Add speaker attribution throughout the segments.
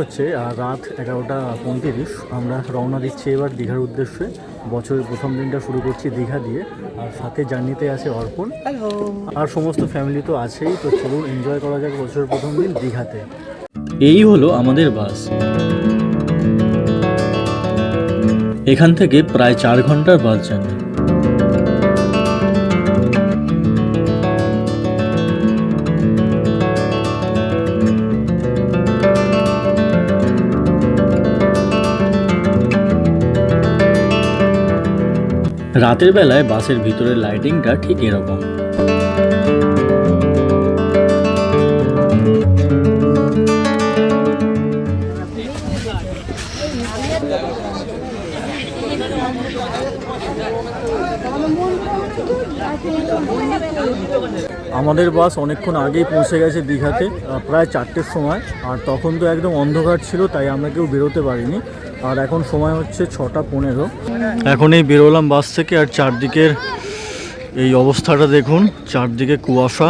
Speaker 1: হচ্ছে রাত 11:35। আমরা রওনা দিচ্ছি এবার দীঘার উদ্দেশ্যে। বছরের প্রথম দিনটা শুরু করছি দীঘা দিয়ে, আর সাথে জার্নিতে আছে অর্পণ আর সমস্ত ফ্যামিলি তো আছেই। তো চলুন এনজয় করা যাক বছরের প্রথম দিন দীঘাতে। এই হলো আমাদের বাস। এখান থেকে প্রায় 4 ঘন্টার বাস জার্নি। রাতের বেলায় বাসের ভিতরের লাইটিংটা ঠিক এরকম। আমাদের বাস অনেকক্ষণ আগেই পৌঁছে গেছে দীঘাতে, প্রায় 4টের সময়। আর তখন তো একদম অন্ধকার ছিল, তাই আমরা কেউ বেরোতে পারিনি। আর এখন সময় হচ্ছে 6:15। এখন এই বেরোলাম বাস থেকে, আর চারদিকের এই অবস্থাটা দেখুন, চারদিকে কুয়াশা।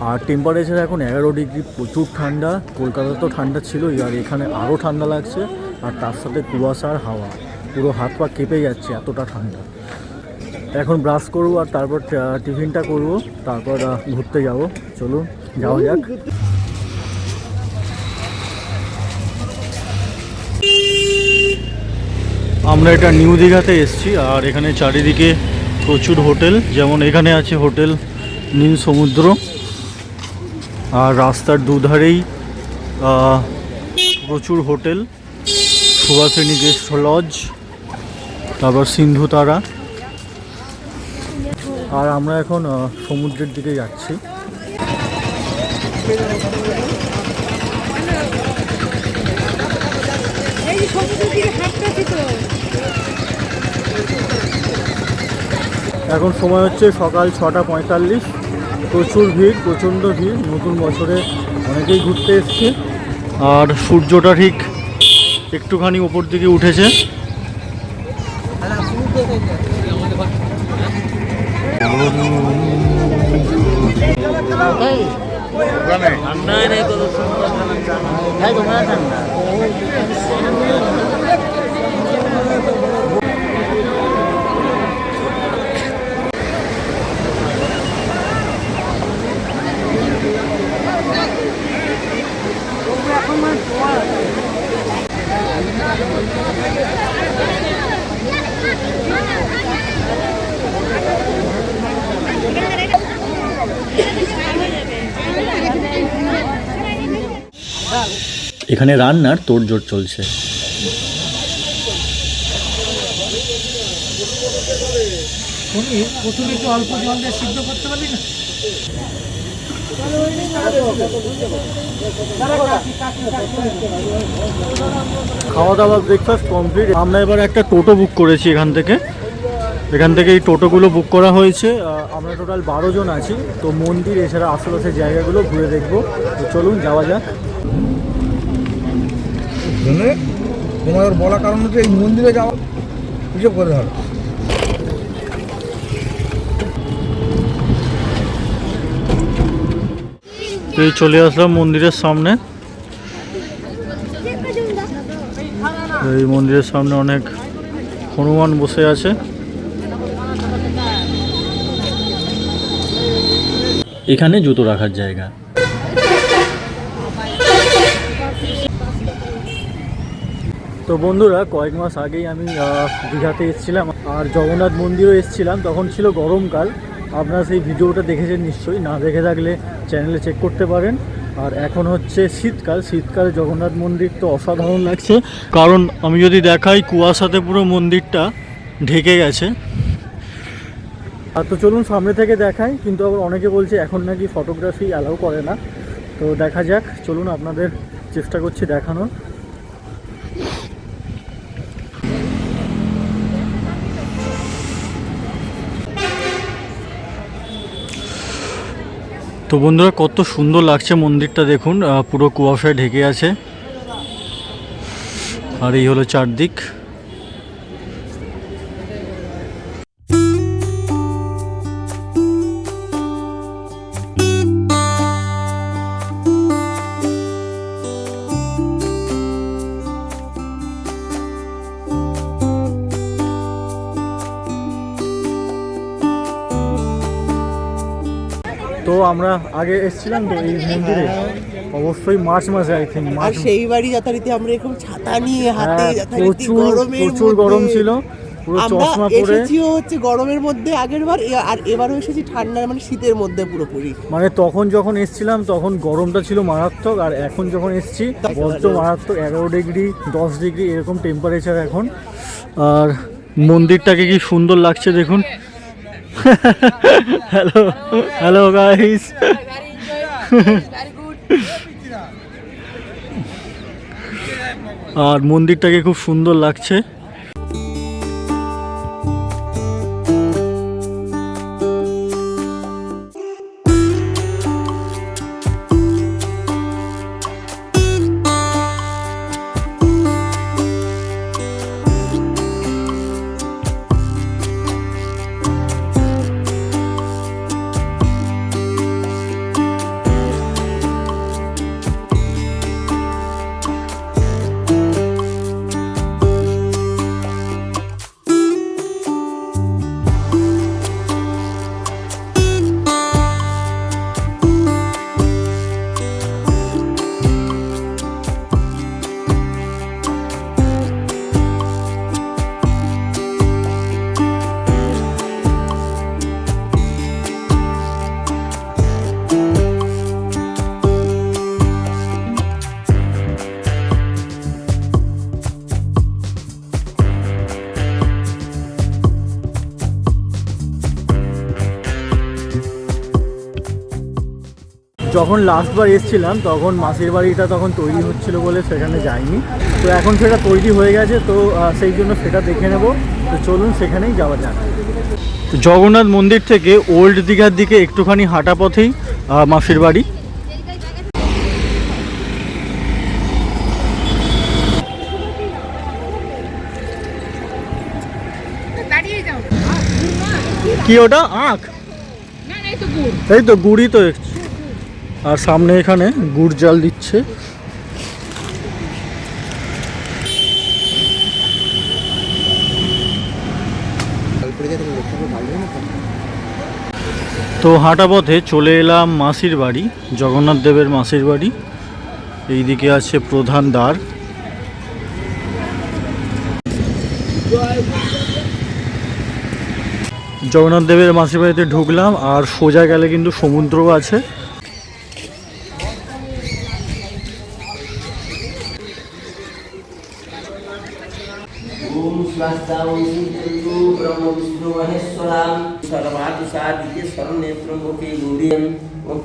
Speaker 1: আর টেম্পারেচার এখন 11 ডিগ্রি, প্রচুর ঠান্ডা। কলকাতা তো ঠান্ডা ছিলই, আর এখানে আরও ঠান্ডা লাগছে। আর তার সাথে কুয়াশা আর হাওয়া, পুরো হাত পা কেঁপে যাচ্ছে, এতটা ঠান্ডা। এখন ব্রাশ করবো আর তারপর টিফিনটা করব, তারপর ঘুরতে যাব। চলুন যাওয়া যাক। আমরা এটা নিউ দীঘাতে এসেছি, আর এখানে চারিদিকে প্রচুর হোটেল। যেমন এখানে আছে হোটেল নীল সমুদ্র, আর রাস্তার দুধারেই প্রচুর হোটেল। সুভাষিনী গেস্ট লজ, তারপর সিন্ধু তারা। আর আমরা এখন সমুদ্রের দিকে যাচ্ছি। এখন সময় হচ্ছে সকাল 6:45। প্রচুর ভিড়, প্রচণ্ড ভিড়। নতুন বছরে অনেকেই ঘুরতে এসছে। আর সূর্যটা ঠিক একটুখানি ওপর দিকে উঠেছে। এখানে রান্নার তোড়জোড় চলছে।
Speaker 2: প্রথমে একটু অল্প জল দিয়ে সিদ্ধ করতে পারবি না?
Speaker 1: খাওয়া দাওয়া ব্রেকফাস্ট কমপ্লিট। আমরা এবার একটা টোটো বুক করেছি এখান থেকে এই টোটোগুলো বুক করা হয়েছে। আমরা টোটাল 12 জন আছি। তো মন্দির এছাড়া আশেপাশের জায়গাগুলো ঘুরে দেখবো। তো চলুন যাওয়া যাক।
Speaker 2: তোমার বলা কারণ হচ্ছে এই মন্দিরে যাওয়া হিসেব করে ধরো।
Speaker 1: এই চলে আসলাম মন্দিরের সামনে। এই মন্দিরের সামনে অনেক হনুমান বসে আছে। এখানে জুতো রাখার জায়গা। তো বন্ধুরা, কয়েক মাস আগেই আমি দীঘাতে এসেছিলাম, আর জগন্নাথ মন্দিরও এসেছিলাম। তখন ছিল গরমকাল। আপনারা সেই ভিডিওটা দেখেছেন নিশ্চয়ই, না দেখে থাকলে চ্যানেলে চেক করতে পারেন। আর এখন হচ্ছে শীতকালে জগন্নাথ মন্দির তো অসাধারণ লাগছে, কারণ আমি যদি দেখাই কুয়াশাতে পুরো মন্দিরটা ঢেকে গেছে। আর তো চলুন সামনে থেকে দেখাই, কিন্তু আবার অনেকে বলছে এখন নাকি ফটোগ্রাফি অ্যালাউ করে না। তো দেখা যাক, চলুন আপনাদের চেষ্টা করছি দেখানোর। তো বন্ধুরা, কত সুন্দর লাগছে মন্দিরটা দেখুন, পুরো কুয়াশায় ঢেকে আছে। আর এই হলো চারদিক। তো আমরা আগে এসেছিলাম তো এই মন্দিরে অবশ্যই মার্চ মাসে, আই থিঙ্ক
Speaker 3: আর সেই বাড়ি যথারীতি আমরা এরকম ছাতা নিয়ে হাতে যথারীতি গরমের
Speaker 1: প্রচুর গরম ছিল, পুরো
Speaker 3: আমরা
Speaker 1: চশমা পরে।
Speaker 3: এসেছিও হচ্ছে গরমের মধ্যে আগের বার, আর এবারও এসেছি ঠান্ডা মানে শীতের মধ্যে পুরোপুরি।
Speaker 1: মানে তখন যখন এসেছিলাম তখন গরমটা ছিল মারাত্মক, আর এখন যখন এসেছি বড্ড মারাত্মক, 11 ডিগ্রি 10 ডিগ্রি এরকম টেম্পারেচার এখন। আর মন্দিরটাকে কি সুন্দর লাগছে দেখুন। Hello hello guys. আর মন্দিরটাকে খুব সুন্দর লাগছে। যখন লাস্টবার এসেছিলাম তখন মাসির বাড়িটা তখন তৈরি হচ্ছিল বলে সেখানে যাইনি, তো এখন সেটা তৈরি হয়ে গেছে, তো সেই জন্য সেটা দেখে নেব। তো চলুন সেখানেই যাওয়া যাক। তো জগন্নাথ মন্দির থেকে ওল্ড দীঘার দিকে একটুখানি হাঁটা পথেই মাসির বাড়ি। কি ওটা আখ? এই তো গুড়ি তো দেখছি। আর সামনে এখানে গুড় জাল দিচ্ছে। তো হাঁটা পথে চলে এলাম মাসির বাড়ি, জগন্নাথ দেবের মাসির বাড়ি। এইদিকে আছে প্রধান দ্বার। জগন্নাথ দেবের মাসির বাড়িতে ঢুকলাম, আর সোজা গেলে কিন্তু সমুদ্র আছে।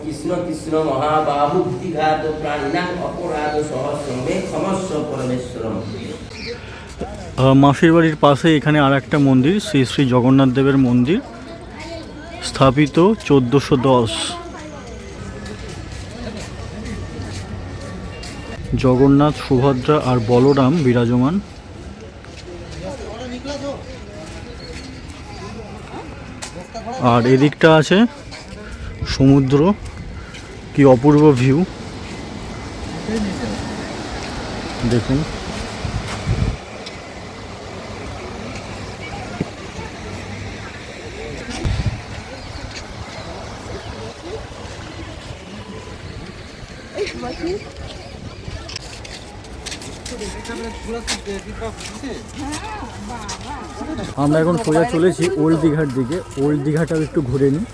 Speaker 4: কৃষ্ণ কৃষ্ণ মহাবাহু ঘাত প্রাণিনাং অপরাধ সহস্রমে ক্ষমস্ব পরমেশ্বরম।
Speaker 1: মাসির বাড়ির পাশে এখানে আর একটা মন্দির, শ্রী শ্রী জগন্নাথ দেবের মন্দির, স্থাপিত 1410। জগন্নাথ, সুভদ্রা আর বলরাম বিরাজমান। আর এদিকটা আছে সমুদ্র, কি অপূর্ব ভিউ দেখুন। আমরা এখন সোজা চলেছি ওল্ড দীঘার দিকে। ওল্ড দীঘাটাও একটু ঘুরে নিই।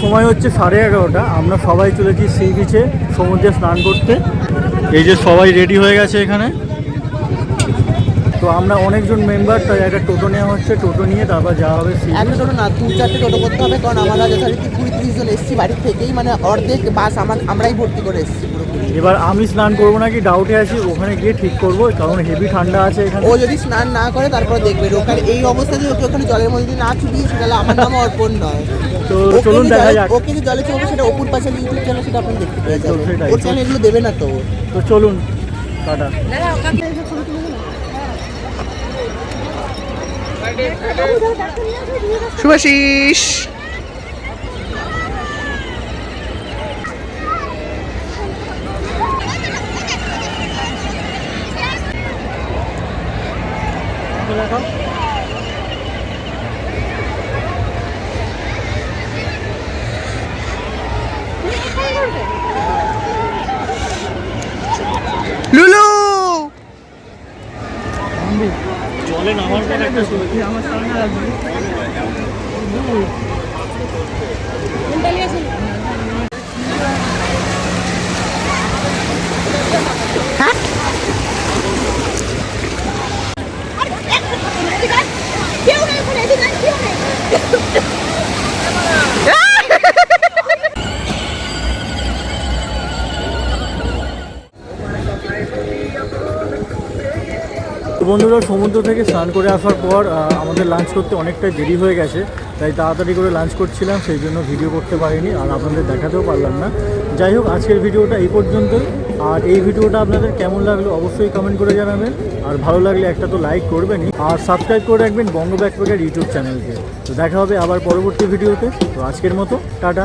Speaker 1: সময় হচ্ছে 11:30। আমরা সবাই চলেছি সি বিচে সমুদ্রে স্নান করতে। এই যে সবাই রেডি হয়ে গেছে এখানে। তো আমরা অনেকজন মেম্বার, তাই একটা টোটো নেওয়া হচ্ছে, টোটো নিয়ে তারপর যাওয়া হবে সি বিচ।
Speaker 3: একটা টোটো না, 2-4টে টোটো করতে হবে, কারণ আমরা যথারীতি 20-30 জন এসেছি বাড়ির থেকেই, মানে অর্ধেক বাস আমরাই ভর্তি করে এসেছি পুরোপুরি।
Speaker 1: এবার আমি স্নান করবো নাকি ডাউটে আছি, ওখানে গিয়ে ঠিক করবো, কারণ হেভি ঠান্ডা আছে এখানে।
Speaker 3: ও যদি স্নান না করে তারপর দেখবে ওখানে এই অবস্থাতে ওকে ওখানে জলের মধ্যে যদি না চুবিয়েছে তাহলে আমার নাম অর্পণ নয়।
Speaker 1: তো
Speaker 3: ওকে
Speaker 1: চলুন
Speaker 3: যে
Speaker 1: দেখা
Speaker 3: জলে-
Speaker 1: যাক।
Speaker 3: ওকে যে জলে চলবে সেটা অপুর পাশে ইউটিউব চ্যানেল, সেটা আপনি দেখতে পেয়ে
Speaker 1: একদম
Speaker 3: যাবেন।
Speaker 1: সেটাই।
Speaker 3: ওর চ্যানেল এগুলো দেবে না তো।
Speaker 1: তো চলুন, টাটা।
Speaker 3: শুভাশিস লুলু
Speaker 1: জলে নামার পর একটা বন্ধুরা সমুদ্র থেকে স্নান করে আসার পর আমাদের লাঞ্চ করতে অনেকটাই দেরি হয়ে গেছে, তাই তাড়াতাড়ি করে লাঞ্চ করছিলাম, সেই জন্য ভিডিও করতে পারিনি আর আপনাদের দেখাতেও পারলাম না। যাই হোক, আজকের ভিডিওটা এই পর্যন্তই। আর এই ভিডিওটা আপনাদের কেমন লাগলো অবশ্যই কমেন্ট করে জানাবেন, আর ভালো লাগলে একটা তো লাইক করবেনই, আর সাবস্ক্রাইব করে রাখবেন বঙ্গ ব্যাকপ্যাকার ইউটিউব চ্যানেলকে। তো দেখা হবে আবার পরবর্তী ভিডিওতে। তো আজকের মতো টাটা।